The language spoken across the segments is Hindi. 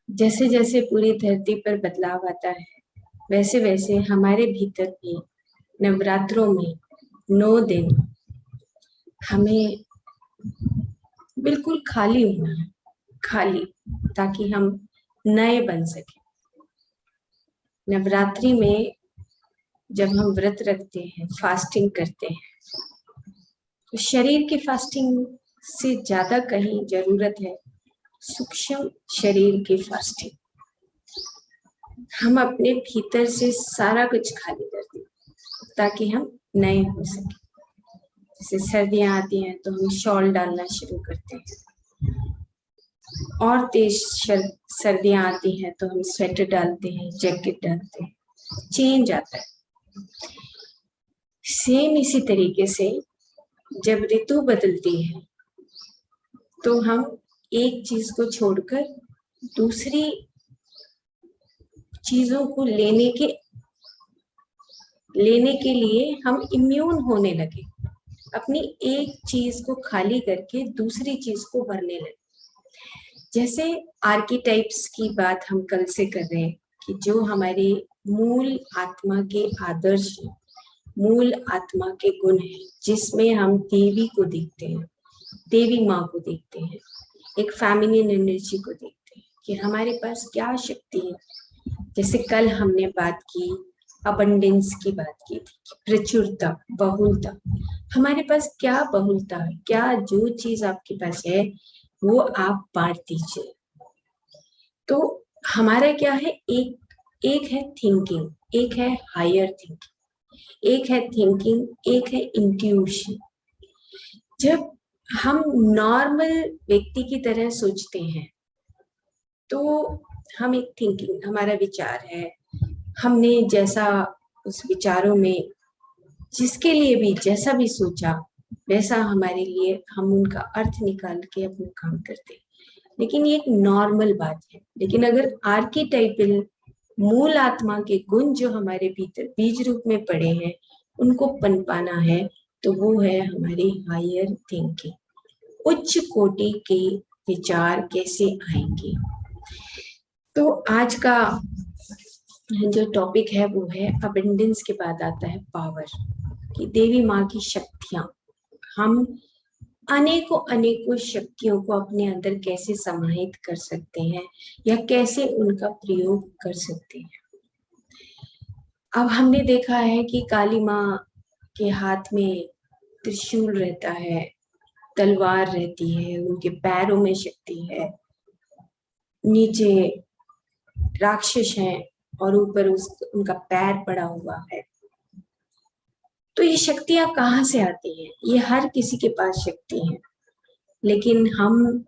जैसे जैसे पूरी धरती पर बदलाव आता है, वैसे वैसे हमारे भीतर भी नवरात्रों में 9 दिन हमें बिल्कुल खाली होना है, खाली, ताकि हम नए बन सके। नवरात्रि में जब हम व्रत रखते हैं, फास्टिंग करते हैं, तो शरीर की फास्टिंग से ज्यादा कहीं जरूरत है सूक्ष्म शरीर की फास्टिंग। हम अपने भीतर से सारा कुछ खाली कर दें ताकि हम नए हो सके। जैसे सर्दियां आती हैं तो हम शॉल डालना शुरू करते हैं, और तेज सर्दियां आती हैं तो हम स्वेटर डालते हैं, जैकेट डालते हैं, चेंज आता है। सेम इसी तरीके से जब ऋतु बदलती है तो हम एक चीज को छोड़कर दूसरी चीजों को लेने के लिए हम इम्यून होने लगे, अपनी एक चीज को खाली करके दूसरी चीज को भरने लगे। जैसे आर्कीटाइप्स की बात हम कल से कर रहे हैं कि जो हमारे मूल आत्मा के आदर्श, मूल आत्मा के गुण हैं, जिसमें हम देवी को देखते हैं, देवी माँ को देखते हैं, एक फेमिनिन एनर्जी को देखते हैं कि हमारे पास क्या शक्ति है। जैसे कल हमने बात की, अबंडेंस की बात की थी, प्रचुरता, बहुलता। हमारे पास क्या बहुलता है, क्या जो चीज आपके पास है वो आप बांट दीजिए। तो हमारा क्या है, एक है थिंकिंग, एक है हायर थिंकिंग, एक है थिंकिंग, एक है इंट्यूशन। जब हम नॉर्मल व्यक्ति की तरह सोचते हैं तो हम एक थिंकिंग, हमारा विचार है, हमने जैसा उस विचारों में जिसके लिए भी जैसा भी सोचा वैसा हमारे लिए हम उनका अर्थ निकाल के अपना काम करते हैं। लेकिन ये एक नॉर्मल बात है। लेकिन अगर आर्कीटाइपल मूल आत्मा के गुण जो हमारे भीतर बीज रूप में पड़े हैं उनको पनपाना है, तो वो है हमारी हायर थिंकिंग। उच्च कोटि के विचार कैसे आएंगे। तो आज का जो टॉपिक है वो है अबंडेंस के बाद आता है पावर, कि देवी माँ की शक्तियां, हम अनेकों अनेकों शक्तियों को अपने अंदर कैसे समाहित कर सकते हैं या कैसे उनका प्रयोग कर सकते हैं। अब हमने देखा है कि काली माँ के हाथ में त्रिशूल रहता है, तलवार रहती है, उनके पैरों में शक्ति है, नीचे राक्षस हैं और ऊपर उनका पैर पड़ा हुआ है। तो ये शक्तियां कहाँ से आती हैं? ये हर किसी के पास शक्ति है, लेकिन हम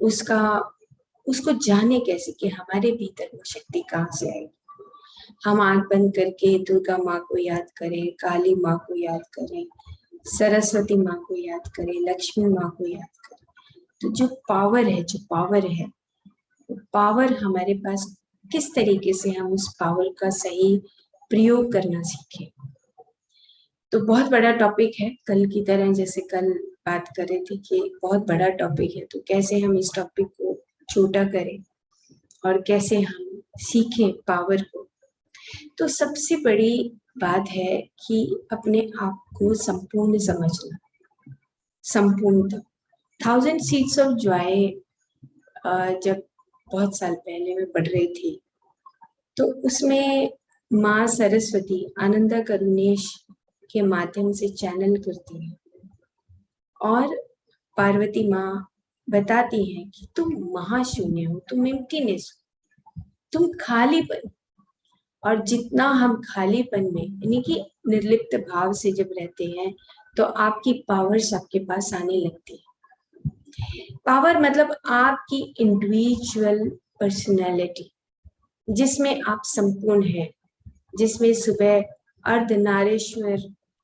उसको जाने कैसे कि हमारे भीतर वो शक्ति कहाँ से आएगी। हम आंख बंद करके दुर्गा माँ को याद करें, काली माँ को याद करें, सरस्वती माँ को याद करें, लक्ष्मी माँ को याद करें, तो जो पावर है वो पावर हमारे पास, किस तरीके से हम उस पावर का सही प्रयोग करना सीखें। तो बहुत बड़ा टॉपिक है, कल की तरह जैसे कल बात कर रहे थे कि बहुत बड़ा टॉपिक है, तो कैसे हम इस टॉपिक को छोटा करें और कैसे हम सीखें पावर को। तो सबसे बड़ी बात है कि अपने आप को संपूर्ण समझना, संपूर्णता। 1000 सीड्स ऑफ जॉय जब बहुत साल पहले मैं पढ़ रही थी तो उसमें माँ सरस्वती आनंदा करुणेश के माध्यम से चैनल करती है और पार्वती माँ बताती है कि तुम महाशून्य हो, तुम एम्प्टीनेस हो, तुम खालीपन। और जितना हम खालीपन में यानी कि निर्लिप्त भाव से जब रहते हैं तो आपकी पावर्स आपके पास आने लगती है। पावर मतलब आपकी इंडिविजुअल पर्सनैलिटी, जिसमें आप संपूर्ण हैं, जिसमें सुबह अर्धनारीश्वर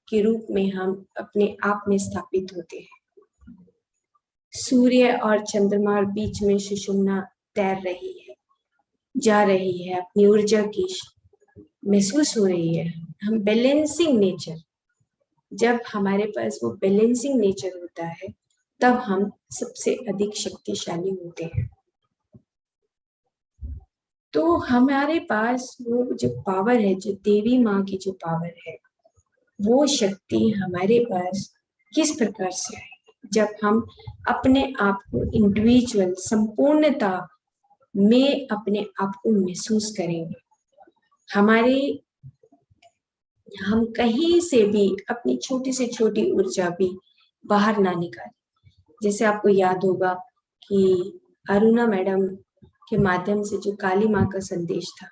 के रूप में हम अपने आप में स्थापित होते हैं। सूर्य और चंद्रमा और बीच में सुषुम्ना तैर रही है, जा रही है, अपनी ऊर्जा की महसूस हो रही है। हम बैलेंसिंग नेचर, जब हमारे पास वो बैलेंसिंग नेचर होता है तब हम सबसे अधिक शक्तिशाली होते हैं। तो हमारे पास वो जो पावर है, जो देवी माँ की जो पावर है, वो शक्ति हमारे पास किस प्रकार से आएगी? जब हम अपने आप को इंडिविजुअल संपूर्णता में अपने आप को महसूस करेंगे। हम कहीं से भी अपनी छोटी से छोटी ऊर्जा भी बाहर ना निकालें। जैसे आपको याद होगा कि अरुणा मैडम के माध्यम से जो काली माँ का संदेश था,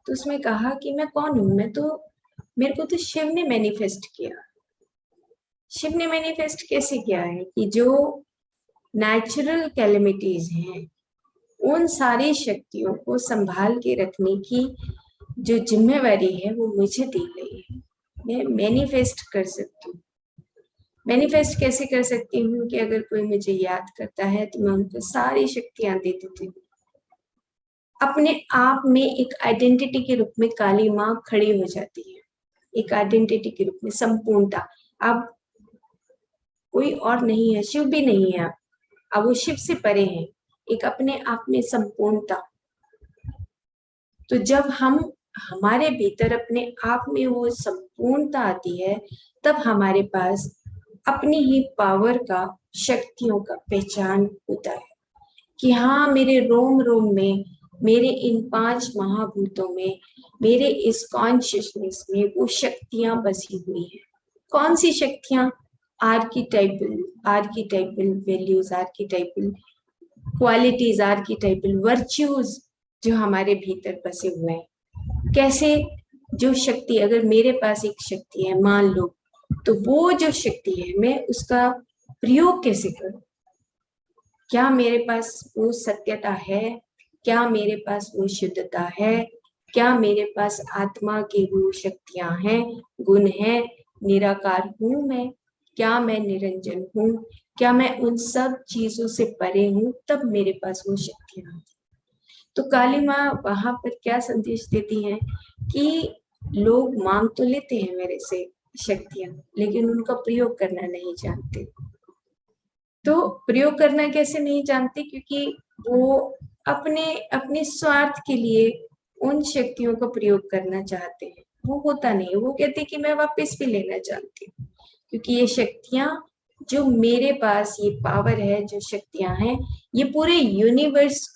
तो उसमें कहा कि मैं कौन हूँ, मेरे को तो शिव ने मैनिफेस्ट किया। शिव ने मैनिफेस्ट कैसे किया है कि जो नेचुरल कैलेमिटीज हैं, उन सारी शक्तियों को संभाल के रखने की जो जिम्मेवारी है वो मुझे दी गई है। मैं मैनिफेस्ट कर सकती हूँ। मैनिफेस्ट कैसे कर सकती हूँ कि अगर कोई मुझे याद करता है तो मैं उनको सारी शक्तियां दे देती हूँ। अपने आप में एक आइडेंटिटी के रूप में काली माँ खड़ी हो जाती है, एक आइडेंटिटी के रूप में संपूर्णता। अब कोई और नहीं है, शिव भी नहीं है, अब वो शिव से परे हैं, एक अपने आप में संपूर्णता। तो जब हमारे भीतर अपने आप में वो संपूर्णता आती है, तब हमारे पास अपनी ही पावर का, शक्तियों का पहचान होता है कि हाँ, मेरे रोम रोम में, मेरे इन 5 महाभूतों में, मेरे इस कॉन्शियसनेस में वो शक्तियां बसी हुई हैं। कौन सी शक्तियां? आर्कीटाइपल वैल्यूज, आर्कीटाइपल क्वालिटीज, आर्कीटाइपल वर्च्यूज जो हमारे भीतर बसे हुए हैं। कैसे? जो शक्ति, अगर मेरे पास एक शक्ति है मान लो, तो वो जो शक्ति है मैं उसका प्रयोग कैसे करूं? क्या मेरे पास वो सत्यता है? क्या मेरे पास वो शुद्धता है? क्या मेरे पास आत्मा की वो शक्तियां हैं, गुण हैं? निराकार हूं मैं? क्या मैं निरंजन हूं? क्या मैं उन सब चीजों से परे हूं? तब मेरे पास वो शक्तियां हैं। तो काली माँ वहां पर क्या संदेश देती हैं कि लोग मांग तो लेते हैं मेरे से शक्तियां, लेकिन उनका प्रयोग करना नहीं जानते। तो प्रयोग करना कैसे नहीं जानते? क्योंकि वो अपने स्वार्थ के लिए उन शक्तियों का प्रयोग करना चाहते हैं। वो होता नहीं, वो कहते कि मैं वापस भी लेना चाहती हूँ, क्योंकि ये शक्तियां जो मेरे पास, ये पावर है, जो शक्तियां हैं, ये पूरे यूनिवर्स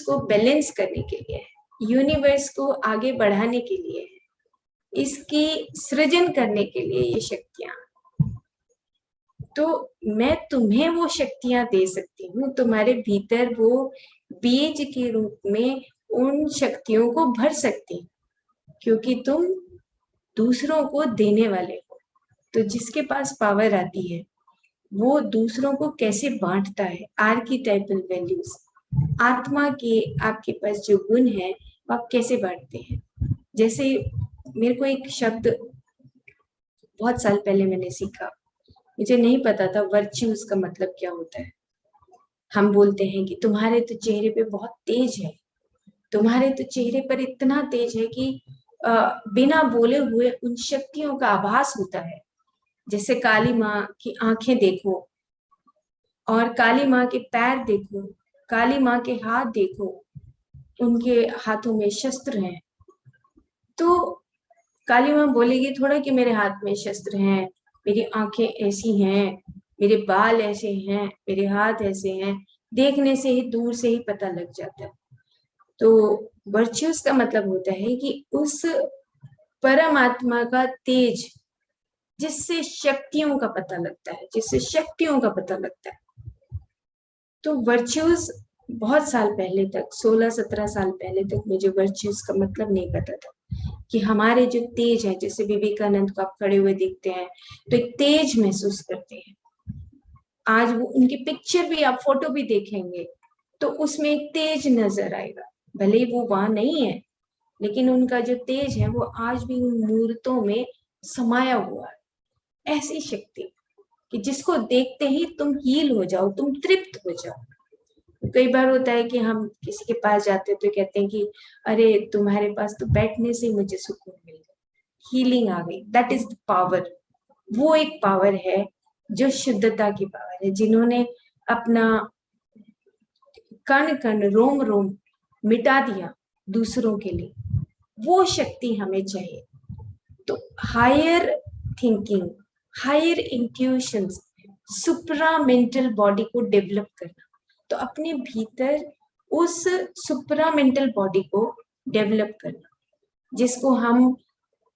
को बैलेंस करने के लिए है, यूनिवर्स को आगे बढ़ाने के लिए है, इसकी सृजन करने के लिए ये शक्तियां। तो मैं तुम्हें वो शक्तियां दे सकती हूँ, तुम्हारे भीतर वो बीज के रूप में उन शक्तियों को भर सकती हूँ, क्योंकि तुम दूसरों को देने वाले हो। तो जिसके पास पावर आती है वो दूसरों को कैसे बांटता है? आर्कीटाइपल वैल्यूज, आत्मा के आपके पास जो गुण है वो आप कैसे बांटते हैं? जैसे मेरे को एक शब्द बहुत साल पहले मैंने सीखा, मुझे नहीं पता था वर्च्यूज का मतलब क्या होता है। हम बोलते हैं कि तुम्हारे तो चेहरे पे बहुत तेज है, तुम्हारे तो चेहरे पर इतना तेज है कि बिना बोले हुए उन शक्तियों का आभास होता है। जैसे काली माँ की आंखें देखो और काली माँ के पैर देखो, काली माँ के हाथ देखो, उनके हाथों में शस्त्र हैं। तो काली माँ बोलेगी थोड़ा कि मेरे हाथ में शस्त्र हैं, मेरी आंखें ऐसी हैं, मेरे बाल ऐसे हैं, मेरे हाथ ऐसे हैं, देखने से ही, दूर से ही पता लग जाता है। तो वर्च्यूज का मतलब होता है कि उस परमात्मा का तेज, जिससे शक्तियों का पता लगता है, जिससे शक्तियों का पता लगता है। तो वर्च्यूज बहुत साल पहले तक, 16-17 साल पहले तक मुझे वर्च्यूज का मतलब नहीं पता था कि हमारे जो तेज है, जैसे विवेकानंद को आप खड़े हुए देखते हैं तो एक तेज महसूस करते हैं। आज वो उनकी पिक्चर भी, आप फोटो भी देखेंगे तो उसमें एक तेज नजर आएगा, भले वो वहां नहीं है, लेकिन उनका जो तेज है वो आज भी उन मूर्तों में समाया हुआ है। ऐसी शक्ति कि जिसको देखते ही तुम हील हो जाओ, तुम तृप्त हो जाओ। कई बार होता है कि हम किसी के पास जाते हैं तो कहते हैं कि अरे तुम्हारे पास तो बैठने से ही मुझे सुकून मिल गया, हीलिंग आ गई। That is the power. वो एक पावर है जो शुद्धता की पावर है, जिन्होंने अपना कण कण, रोम रोम मिटा दिया दूसरों के लिए, वो शक्ति हमें चाहिए। तो हायर थिंकिंग, हायर इंट्यूशंस, सुप्रा मेंटल बॉडी को डेवलप करना, तो अपने भीतर उस सुप्रा मेंटल बॉडी को डेवलप करना, जिसको हम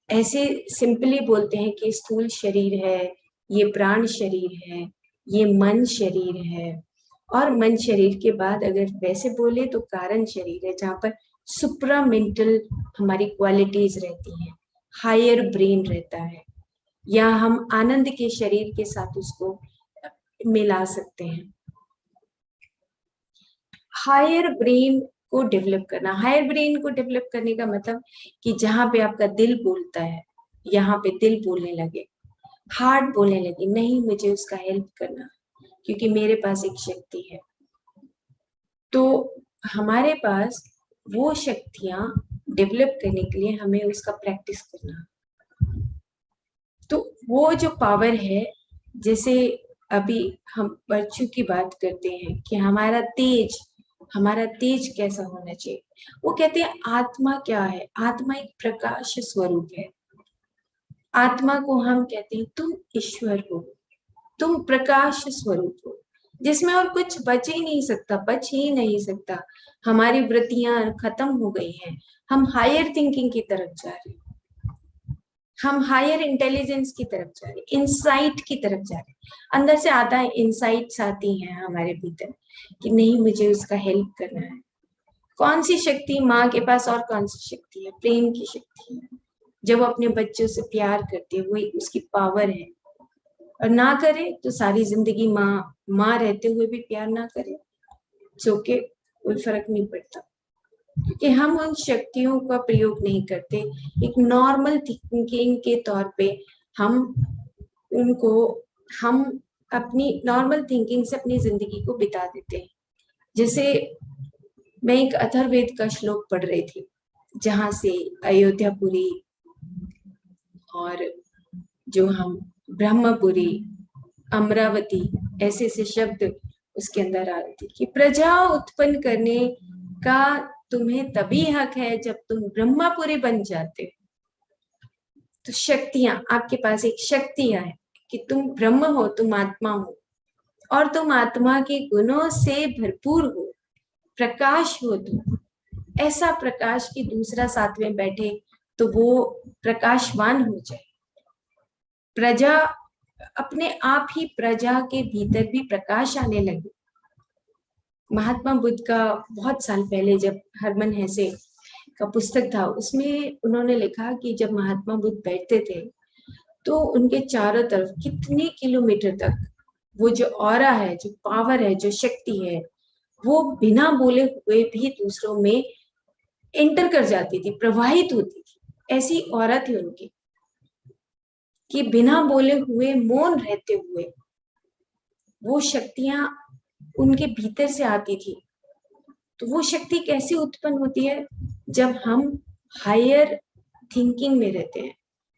ऐसे सिंपली बोलते हैं कि स्थूल शरीर है, ये प्राण शरीर है, ये मन शरीर है, और मन शरीर के बाद अगर वैसे बोले तो कारण शरीर है, जहाँ पर सुप्रा मेंटल हमारी क्वालिटीज रहती हैं, हायर ब्रेन रहता है, या हम आनंद के शरीर के साथ उसको मिला सकते हैं। हायर ब्रेन को डेवलप करना, हायर ब्रेन को डेवलप करने का मतलब कि जहां पे आपका दिल बोलता है, यहाँ पे दिल बोलने लगे, हार्ट बोलने लगे, नहीं मुझे उसका हेल्प करना क्योंकि मेरे पास एक शक्ति है। तो हमारे पास वो शक्तियां डेवलप करने के लिए हमें उसका प्रैक्टिस करना। तो वो जो पावर है, जैसे अभी हम वर्चू की बात करते हैं कि हमारा तेज कैसा होना चाहिए, वो कहते हैं आत्मा क्या है, आत्मा एक प्रकाश स्वरूप है। आत्मा को हम कहते हैं तुम ईश्वर हो, तुम प्रकाश स्वरूप हो, जिसमें और कुछ बच ही नहीं सकता। हमारी वृत्तियां खत्म हो गई हैं, हम हायर थिंकिंग की तरफ जा रहे हैं, हम हायर इंटेलिजेंस की तरफ जा रहे हैं, इंसाइट की तरफ जा रहे हैं। अंदर से आता है, इंसाइट्स आती हैं हमारे भीतर कि नहीं मुझे उसका हेल्प करना है। कौन सी शक्ति माँ के पास, और कौन सी शक्ति है, प्रेम की शक्ति है। जब वो अपने बच्चों से प्यार करते हैं, वो उसकी पावर है। और ना करे तो सारी जिंदगी माँ रहते हुए भी प्यार ना करे, चौके कोई फर्क नहीं पड़ता, क्योंकि हम उन शक्तियों का प्रयोग नहीं करते। एक नॉर्मल थिंकिंग के तौर पे हम अपनी नॉर्मल थिंकिंग से अपनी जिंदगी को बिता देते हैं। जैसे मैं एक अथर्ववेद का श्लोक पढ़ रही थी, जहां से अयोध्यापुरी और जो हम ब्रह्मपुरी, अमरावती, ऐसे शब्द उसके अंदर आ रहे थे कि प्रजा उत्पन्न करने का तुम्हें तभी हक है जब तुम ब्रह्मपुरी बन जाते हो। तो शक्तियां, आपके पास एक शक्तियां है कि तुम ब्रह्म हो, तुम आत्मा हो, और तुम आत्मा के गुणों से भरपूर हो, प्रकाश हो तुम। ऐसा प्रकाश की दूसरा साथ में बैठे तो वो प्रकाशवान हो जाए। प्रजा, अपने आप ही प्रजा के भीतर भी प्रकाश आने लगे। महात्मा बुद्ध का बहुत साल पहले जब हरमन हेसे का पुस्तक था, उसमें उन्होंने लिखा कि जब महात्मा बुद्ध बैठते थे तो उनके चारों तरफ कितने किलोमीटर तक वो जो ऑरा है, जो पावर है, जो शक्ति है, वो बिना बोले हुए भी दूसरों में एंटर कर जाती थी, प्रवाहित होती थी। ऐसी ऑरा थी उनकी कि बिना बोले हुए, मौन रहते हुए वो शक्तियां उनके भीतर से आती थी। तो वो शक्ति कैसे उत्पन्न होती है? जब हम हायर थिंकिंग में रहते हैं,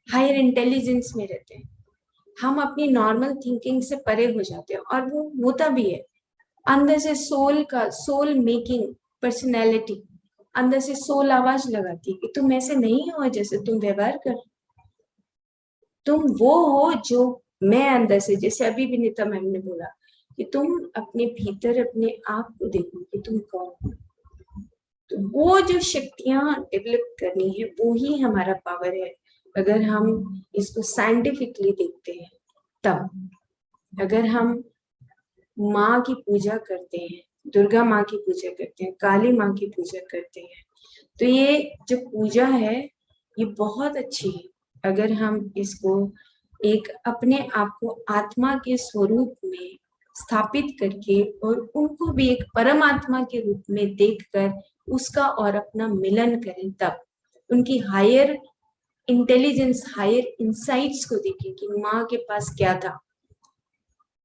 हायर इंटेलिजेंस में रहते हैं, हम अपनी नॉर्मल थिंकिंग से परे हो जाते हैं। और वो होता भी है अंदर से, सोल मेकिंग पर्सनैलिटी, अंदर से सोल आवाज लगाती है कि तुम ऐसे नहीं हो जैसे तुम व्यवहार कर, तुम वो हो जो मैं अंदर से, जैसे अभी भी नीता मैम ने बोला कि तुम अपने भीतर अपने आप को देखो कि तुम कौन हो। तो वो जो शक्तियां डेवलप करनी है, वो ही हमारा पावर है। अगर हम इसको साइंटिफिकली देखते हैं, तब अगर हम माँ की पूजा करते हैं, दुर्गा माँ की पूजा करते हैं, काली माँ की पूजा करते हैं, तो ये जो पूजा है ये बहुत अच्छी है। अगर हम इसको एक अपने आप को आत्मा के स्वरूप में स्थापित करके और उनको भी एक परमात्मा के रूप में देखकर उसका और अपना मिलन करें, तब उनकी हायर इंटेलिजेंस, हायर इंसाइट्स को देखें कि माँ के पास क्या था,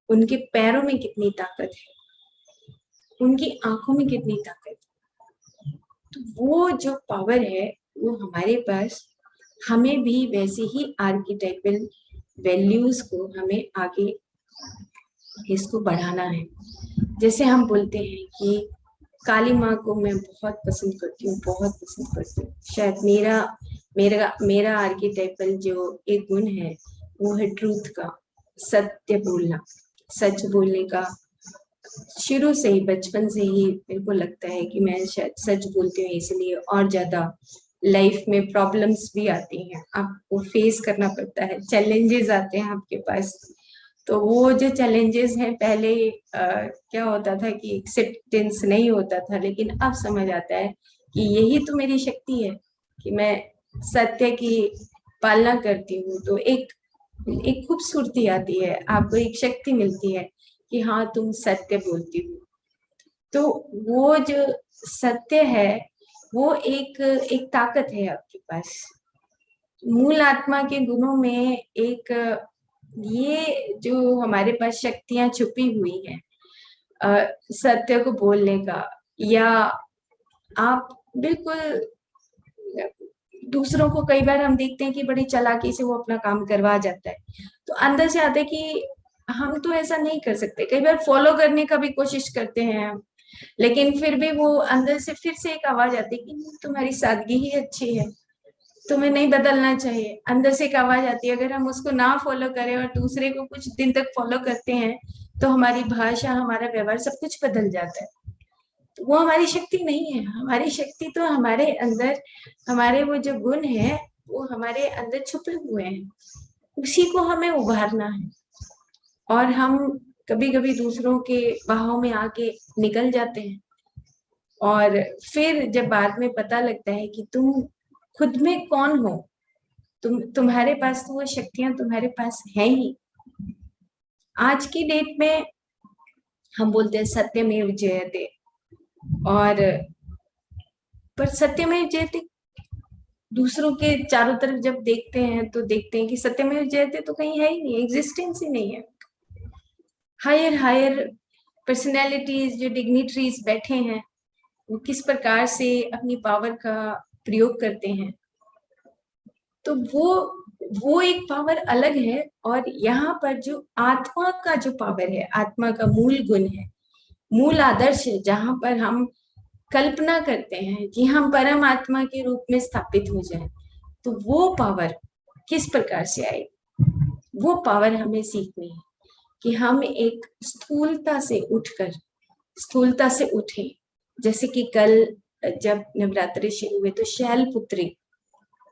उनके पैरों में कितनी ताकत है, उनकी आंखों में कितनी ताकत है। तो वो जो पावर है वो हमारे पास, हमें भी वैसे ही आर्किटाइपल वैल्यूज को हमें आगे इसको बढ़ाना है। जैसे हम बोलते हैं कि काली माँ को मैं बहुत पसंद करती हूँ, बहुत पसंद करती हूँ। शायद मेरा मेरा मेरा आर्किटाइपल जो एक गुण है वो है ट्रूथ का, सत्य बोलना, सच बोलने का। शुरू से ही, बचपन से ही मेरे को लगता है कि मैं शायद सच बोलती हूँ, इसलिए और ज्यादा लाइफ में प्रॉब्लम्स भी आती हैं, आपको फेस करना पड़ता है, चैलेंजेस आते हैं आपके पास। तो वो जो चैलेंजेस हैं पहले क्या होता था कि एक्सेप्टेंस नहीं होता था, लेकिन अब समझ आता है कि यही तो मेरी शक्ति है कि मैं सत्य की पालना करती हूँ। तो एक एक खूबसूरती आती है, आपको एक शक्ति मिलती है कि हाँ तुम सत्य बोलती हो। तो वो जो सत्य है वो एक एक ताकत है आपके पास। मूल आत्मा के गुणों में एक ये जो हमारे पास शक्तियां छुपी हुई हैं, सत्य को बोलने का, या आप बिल्कुल दूसरों को, कई बार हम देखते हैं कि बड़ी चालाकी से वो अपना काम करवा जाता है, तो अंदर से आता है कि हम तो ऐसा नहीं कर सकते। कई बार फॉलो करने का भी कोशिश करते हैं हम, लेकिन फिर भी वो अंदर से फिर से एक आवाज आती है कि तुम्हारी सादगी ही अच्छी है, तुम्हें नहीं बदलना चाहिए। अंदर से एक आवाज आती है, अगर हम उसको ना फॉलो करें और दूसरे को कुछ दिन तक फॉलो करते हैं तो हमारी भाषा, हमारा व्यवहार, सब कुछ बदल जाता है। तो वो हमारी शक्ति नहीं है। हमारी शक्ति तो हमारे अंदर, हमारे वो जो गुण है वो हमारे अंदर छुपे हुए हैं, उसी को हमें उभारना है। और हम कभी कभी दूसरों के बाहों में आके निकल जाते हैं, और फिर जब बाद में पता लगता है कि तुम खुद में कौन हो, तुम्हारे पास तो वो शक्तियां तुम्हारे पास है ही। आज की डेट में हम बोलते हैं सत्यमेव जयते, और पर सत्यमेव जयते दूसरों के चारों तरफ जब देखते हैं तो देखते हैं कि सत्यमेव जयते तो कहीं है ही नहीं, एग्जिस्टेंस ही नहीं है। हायर हायर पर्सनैलिटीज, जो डिग्निटरीज बैठे हैं, वो किस प्रकार से अपनी पावर का प्रयोग करते हैं, तो वो एक पावर अलग है। और यहाँ पर जो आत्मा का जो पावर है, आत्मा का मूल गुण है, मूल आदर्श है, जहां पर हम कल्पना करते हैं कि हम परम आत्मा के रूप में स्थापित हो जाएं, तो वो पावर किस प्रकार से आए, वो पावर हमें सीखनी है कि हम एक स्थूलता से उठकर, स्थूलता से उठे। जैसे कि कल जब नवरात्रि शुरू हुए तो शैलपुत्री,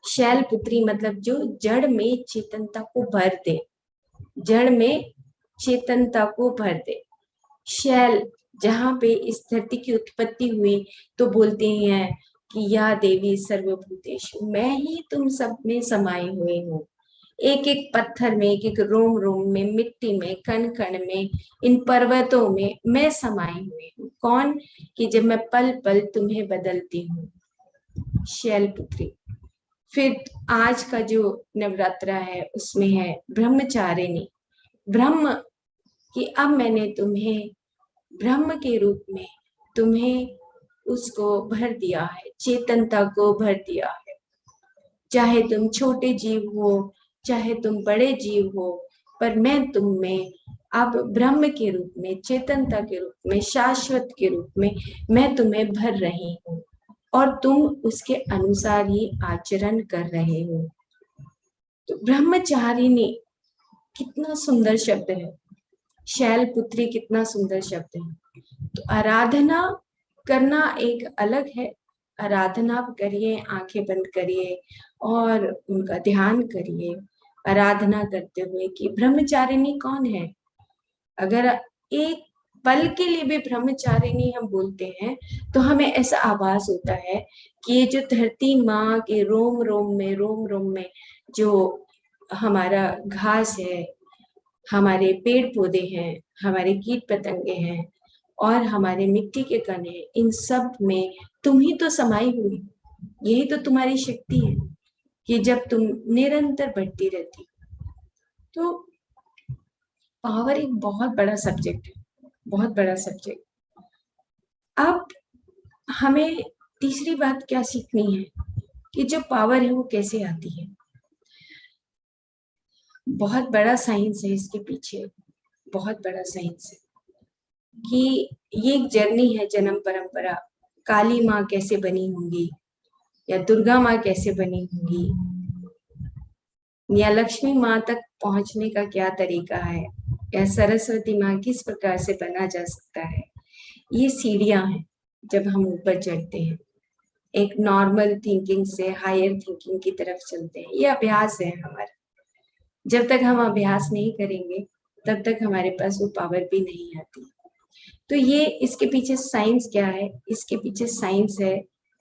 शैलपुत्री मतलब जो जड़ में चेतनता को भर दे, जड़ में चेतनता को भर दे। शैल, जहाँ पे इस धरती की उत्पत्ति हुई तो बोलते हैं कि या देवी सर्वभूतेषु, मैं ही तुम सब में समाये हुए हूँ। एक एक पत्थर में, एक एक रोम रोम में, मिट्टी में, कण कण में, इन पर्वतों में मैं समाई हुई हूँ। कौन? कि जब मैं पल पल तुम्हें बदलती हूँ, शैलपुत्री। फिर आज का जो नवरात्रा है उसमें है ब्रह्मचारिणी, ब्रह्म, कि अब मैंने तुम्हें ब्रह्म के रूप में तुम्हें उसको भर दिया है, चेतनता को भर दिया है। चाहे तुम छोटे जीव हो, चाहे तुम बड़े जीव हो, पर मैं तुम में अब ब्रह्म के रूप में, चेतनता के रूप में, शाश्वत के रूप में मैं तुम्हें भर रही हूँ, और तुम उसके अनुसार ही आचरण कर रहे हो। तो ब्रह्मचारिणी कितना सुंदर शब्द है, शैलपुत्री कितना सुंदर शब्द है। तो आराधना करना एक अलग है, आराधना करिए, आंखें बंद करिए और उनका ध्यान करिए, आराधना करते हुए कि ब्रह्मचारिणी कौन है। अगर एक पल के लिए भी ब्रह्मचारिणी हम बोलते हैं तो हमें ऐसा आभास होता है कि ये जो धरती माँ के रोम रोम में, रोम रोम में जो हमारा घास है, हमारे पेड़ पौधे हैं, हमारे कीट पतंगे हैं, और हमारे मिट्टी के कण हैं, इन सब में तुम ही तो समाई हुई। यही तो तुम्हारी शक्ति है कि जब तुम निरंतर बढ़ती रहती। तो पावर एक बहुत बड़ा सब्जेक्ट है, बहुत बड़ा सब्जेक्ट। अब हमें तीसरी बात क्या सीखनी है कि जो पावर है वो कैसे आती है। बहुत बड़ा साइंस है इसके पीछे, बहुत बड़ा साइंस है। कि ये एक जर्नी है, जन्म परंपरा। काली माँ कैसे बनी होंगी, या दुर्गा माँ कैसे बनी होंगी, या लक्ष्मी माँ तक पहुंचने का क्या तरीका है, या सरस्वती माँ किस प्रकार से बना जा सकता है। ये सीढ़ियां हैं जब हम ऊपर चढ़ते हैं, एक नॉर्मल थिंकिंग से हायर थिंकिंग की तरफ चलते हैं। ये अभ्यास है हमारा। जब तक हम अभ्यास नहीं करेंगे तब तक हमारे पास वो पावर भी नहीं आती। तो ये इसके पीछे साइंस क्या है? इसके पीछे साइंस है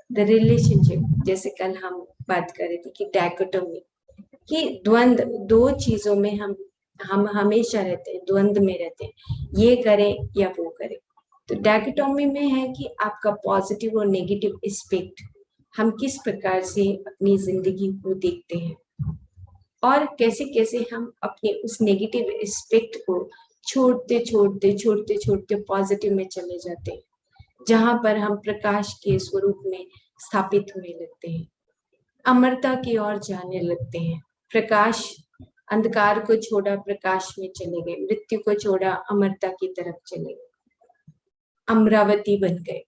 द रिलेशनशिप। जैसे कल हम बात कर रहे थे कि डायकोटोमी, कि द्वंद, दो चीजों में हम हमेशा रहते हैं, द्वंद में रहते हैं, ये करें या वो करें। तो डायकोटोमी में है कि आपका पॉजिटिव और नेगेटिव एस्पेक्ट, हम किस प्रकार से अपनी जिंदगी को देखते हैं, और कैसे कैसे हम अपने उस नेगेटिव एस्पेक्ट को छोड़ते छोड़ते छोड़ते छोड़ते पॉजिटिव में चले जाते हैं, जहां पर हम प्रकाश के स्वरूप में स्थापित होने लगते हैं, अमरता की ओर जाने लगते हैं। प्रकाश, अंधकार को छोड़ा प्रकाश में चले गए, मृत्यु को छोड़ा अमरता की तरफ चले गए, अमरावती बन गए।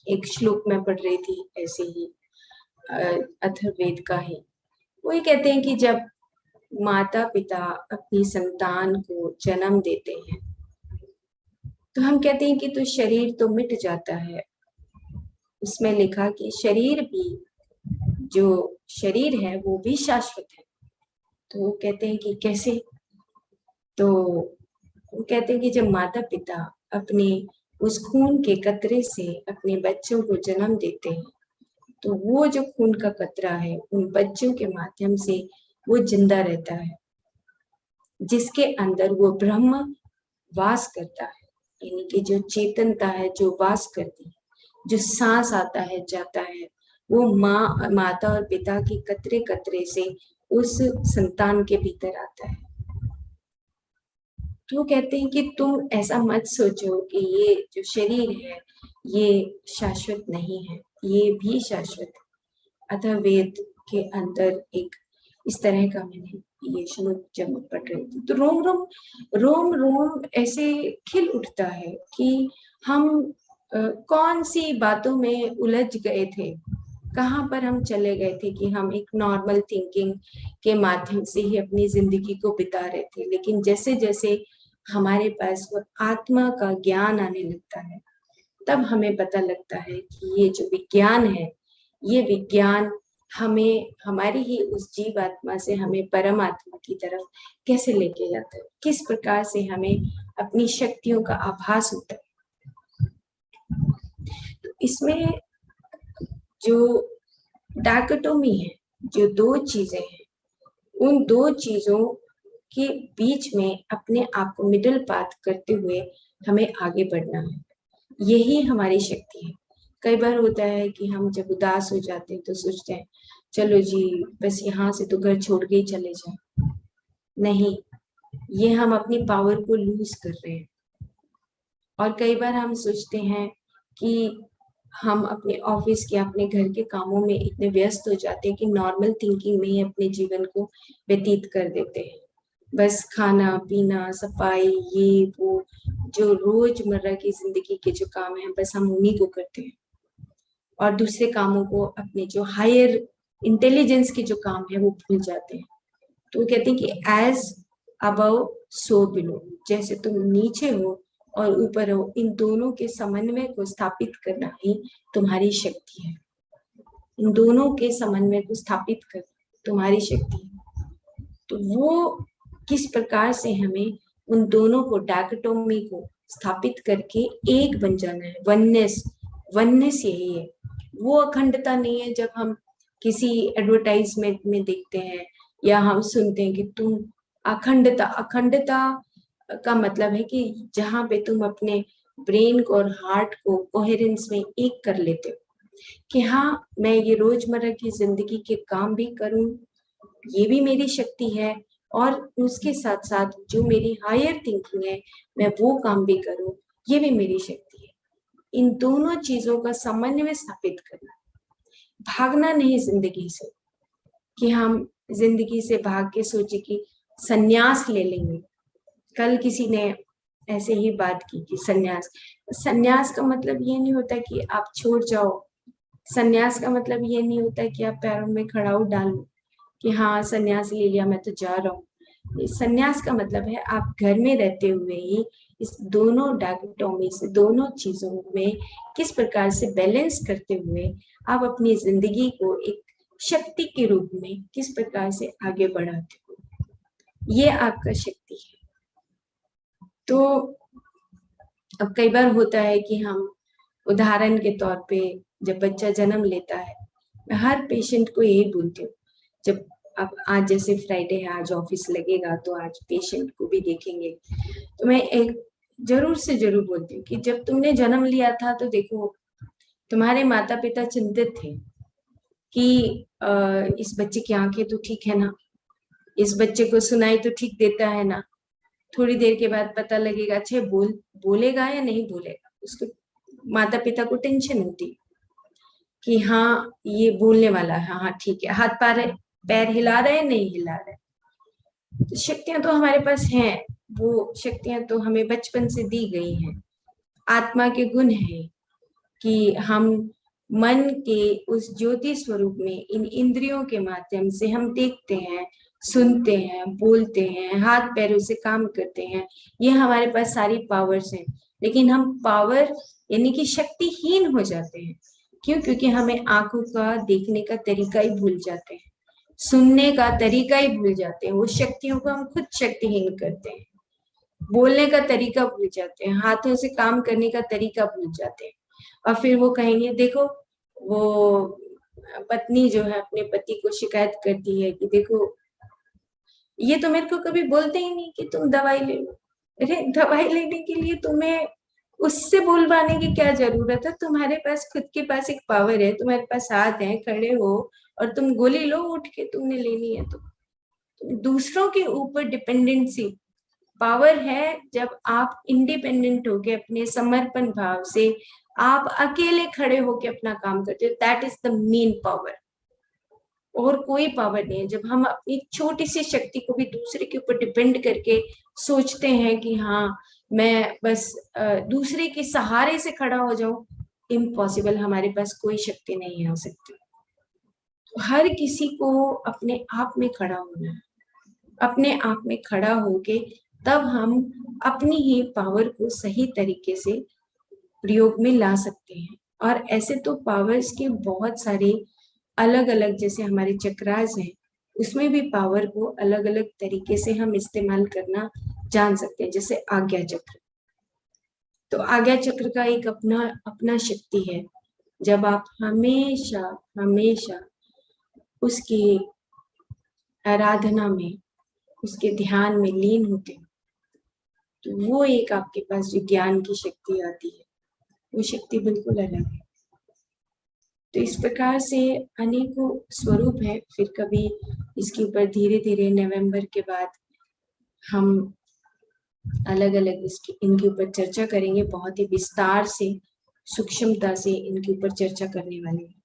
एक श्लोक में पढ़ रही थी ऐसे ही, अथर्ववेद का ही। वो ये कहते हैं कि जब माता पिता अपनी संतान को जन्म देते हैं तो हम कहते हैं कि तो शरीर तो मिट जाता है। उसमें लिखा कि शरीर भी, जो शरीर है वो भी शाश्वत है। तो वो कहते हैं कि कैसे? तो वो कहते हैं कि जब माता पिता अपने उस खून के कतरे से अपने बच्चों को जन्म देते हैं तो वो जो खून का कतरा है उन बच्चों के माध्यम से वो जिंदा रहता है, जिसके अंदर वो ब्रह्म वास करता है। यानी कि जो चेतनता है जो वास करती है, जो सांस आता है जाता है, वो माता और पिता की कतरे कतरे से उस संतान के भीतर आता है। तो कहते हैं कि तुम ऐसा मत सोचो कि ये जो शरीर है ये शाश्वत नहीं है, ये भी शाश्वत है। अथर्ववेद के अंदर एक इस तरह का मैंने ये श्लोक जब पढ़ रही थी तो रोम रोम रोम रोम ऐसे खिल उठता है कि हम कौन सी बातों में उलझ गए थे, कहाँ पर हम चले गए थे कि हम एक नॉर्मल थिंकिंग के माध्यम से ही अपनी जिंदगी को बिता रहे थे। लेकिन जैसे जैसे हमारे पास वो आत्मा का ज्ञान आने लगता है तब हमें पता लगता है कि ये जो विज्ञान है, ये विज्ञान हमें हमारी ही उस जीव आत्मा से हमें परम आत्मा की तरफ कैसे लेके जाता है, किस प्रकार से हमें अपनी शक्तियों का आभास होता है। तो इसमें जो डायकोटोमी है, जो दो चीजें हैं, उन दो चीजों के बीच में अपने आप को मिडल पाथ करते हुए हमें आगे बढ़ना है। यही हमारी शक्ति है। कई बार होता है कि हम जब उदास हो जाते हैं तो सोचते हैं चलो जी बस यहाँ से तो घर छोड़ के ही चले जाए। नहीं, ये हम अपनी पावर को लूज कर रहे हैं। और कई बार हम सोचते हैं कि हम अपने ऑफिस के अपने घर के कामों में इतने व्यस्त हो जाते हैं कि नॉर्मल थिंकिंग में ही अपने जीवन को व्यतीत कर देते हैं। बस खाना पीना सफाई ये वो जो रोजमर्रा की जिंदगी के जो काम है बस हम उन्हीं को करते हैं, और दूसरे कामों को, अपने जो हायर इंटेलिजेंस के जो काम है वो भूल जाते हैं। तो वो कहते हैं कि एज अबव सो बिलो, जैसे तुम नीचे हो और ऊपर हो, इन दोनों के समन्वय को स्थापित करना ही तुम्हारी शक्ति है। इन दोनों के समन्वय को स्थापित कर तुम्हारी शक्ति है। तो वो किस प्रकार से हमें उन दोनों को, डायकोटोमी को स्थापित करके एक बन जाना है। वननेस, वननेस यही है, वो अखंडता नहीं है। जब हम किसी एडवर्टाइजमेंट में देखते हैं या हम सुनते हैं कि तुम अखंडता, अखंडता का मतलब है कि जहां पे तुम अपने ब्रेन को और हार्ट को कोहेरेंस में एक कर लेते हो कि हाँ मैं ये रोजमर्रा की जिंदगी के काम भी करूं, ये भी मेरी शक्ति है, और उसके साथ साथ जो मेरी हायर थिंकिंग है मैं वो काम भी करूं, ये भी मेरी शक्ति है। इन दोनों चीजों का समन्वय स्थापित करना, भागना नहीं जिंदगी से कि हम जिंदगी से भाग के सोचे कि संन्यास ले लेंगे। कल किसी ने ऐसे ही बात की कि सन्यास, सन्यास का मतलब ये नहीं होता कि आप छोड़ जाओ, सन्यास का मतलब ये नहीं होता कि आप पैरों में खड़ाऊ डालो कि हाँ सन्यास ले लिया मैं तो जा रहा हूँ। सन्यास का मतलब है आप घर में रहते हुए ही इस दोनों डायकोटोमी से, दोनों चीजों में किस प्रकार से बैलेंस करते हुए आप अपनी जिंदगी को एक शक्ति के रूप में किस प्रकार से आगे बढ़ाते हो, ये आपका शक्ति है। तो अब कई बार होता है कि हम उदाहरण के तौर पे जब बच्चा जन्म लेता है, मैं हर पेशेंट को यही बोलती हूँ, जब अब आज जैसे फ्राइडे है, आज ऑफिस लगेगा तो आज पेशेंट को भी देखेंगे, तो मैं एक जरूर से जरूर बोलती हूँ कि जब तुमने जन्म लिया था तो देखो तुम्हारे माता पिता चिंतित थे कि इस बच्चे की आंखें तो ठीक है ना, इस बच्चे को सुनाई तो ठीक देता है ना, थोड़ी देर के बाद पता लगेगा अच्छा बोलेगा या नहीं बोलेगा। उसको माता पिता को टेंशन होती कि हाँ ये बोलने वाला है, हाँ ठीक है, हाथ पैर हिला रहे हैं नहीं हिला रहे। तो शक्तियां तो हमारे पास हैं, वो शक्तियां तो हमें बचपन से दी गई हैं। आत्मा के गुण है कि हम मन के उस ज्योति स्वरूप में इन इंद्रियों के माध्यम से हम देखते हैं, सुनते हैं, बोलते हैं, हाथ पैरों से काम करते हैं, ये हमारे पास सारी पावर्स हैं। लेकिन हम पावर यानी कि शक्तिहीन हो जाते हैं। क्यों? क्योंकि हमें आंखों का देखने का तरीका ही भूल जाते हैं, सुनने का तरीका ही भूल जाते हैं, वो शक्तियों को हम खुद शक्तिहीन करते हैं, बोलने का तरीका भूल जाते हैं, हाथों से काम करने का तरीका भूल जाते हैं। और फिर वो कहेंगे, देखो वो पत्नी जो है अपने पति को शिकायत करती है कि देखो ये तो मेरे को कभी बोलते ही नहीं कि तुम दवाई ले लो। अरे दवाई लेने के लिए तुम्हें उससे बुलवाने की क्या जरूरत है? तुम्हारे पास खुद के पास एक पावर है, तुम्हारे पास हाथ है, खड़े हो और तुम गोली लो उठ के, तुमने लेनी है तो दूसरों के ऊपर डिपेंडेंसी पावर है जब आप इंडिपेंडेंट होके अपने समर्पण भाव से आप अकेले खड़े होके अपना काम करते हो, that is the main power. और कोई पावर नहीं है। जब हम अपनी छोटी सी शक्ति को भी दूसरे के ऊपर डिपेंड करके सोचते हैं कि हाँ मैं बस दूसरे के सहारे से खड़ा हो जाऊं, इम्पॉसिबल, हमारे पास कोई शक्ति नहीं हो सकती। तो हर किसी को अपने आप में खड़ा होना है, अपने आप में खड़ा होके तब हम अपनी ही पावर को सही तरीके से प्रयोग में ला सकते हैं। और ऐसे तो पावर्स के बहुत सारे अलग अलग, जैसे हमारे चक्रास हैं, उसमें भी पावर को अलग अलग तरीके से हम इस्तेमाल करना जान सकते हैं। जैसे आज्ञा चक्र, तो आज्ञा चक्र का एक अपना अपना शक्ति है। जब आप हमेशा हमेशा उसकी आराधना में, उसके ध्यान में लीन होते हैं, तो वो एक आपके पास जो ज्ञान की शक्ति आती है, वो शक्ति बिल्कुल अलग है। तो इस प्रकार से अनेकों स्वरूप है। फिर कभी इसके ऊपर धीरे धीरे नवंबर के बाद हम अलग अलग इनके ऊपर चर्चा करेंगे, बहुत ही विस्तार से, सूक्ष्मता से इनके ऊपर चर्चा करने वाले हैं।